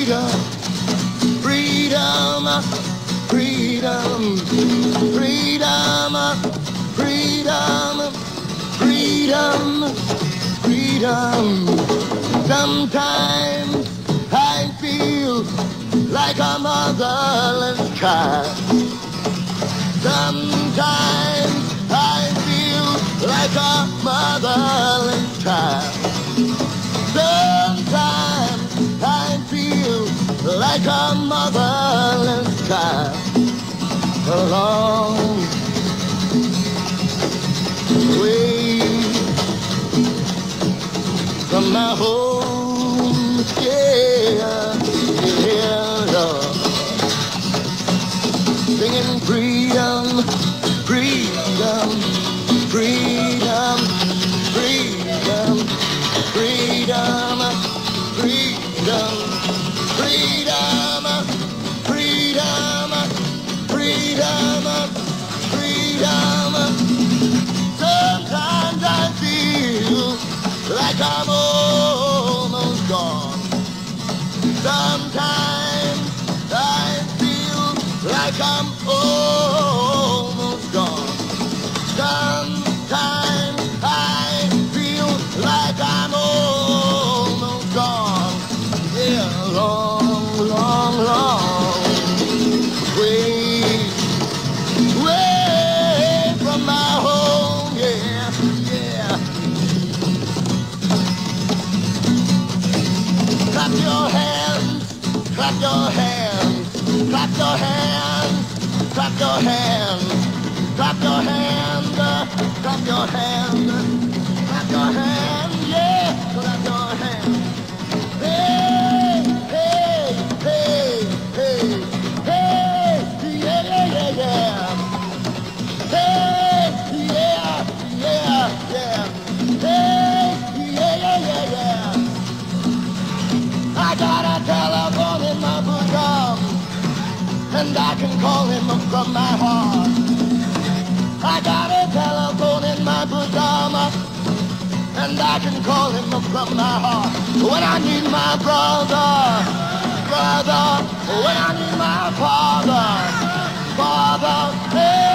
freedom, freedom, freedom, freedom, freedom, freedom. Sometimes I feel like a motherless child. Sometimes I feel like a motherless child. Sometimes I feel like a motherless child. A long way from my home, yeah, yeah, Lord. Singing freedom, freedom, freedom, freedom, freedom, freedom, freedom, freedom, freedom, freedom. Sometimes I feel like I'm almost gone. Sometimes I feel like I'm almost gone. Sometimes I feel like I'm almost gone. Yeah, long, long, long way, way from my home. Yeah, yeah. Clap your hands, clap your hands, clap your hands, clap your hands. Clap your hand, clap your hand, clap your hand, yeah, clap your hand. Hey, hey, hey, hey, hey, yeah, yeah, yeah, yeah. Hey, yeah, yeah, yeah. Hey, yeah, yeah, yeah, yeah. I got a telephone in my bosom, and I can call him from my heart. I got a telephone in my bosom, and I can call him from my heart. When I need my brother, brother, when I need my father, father, hey.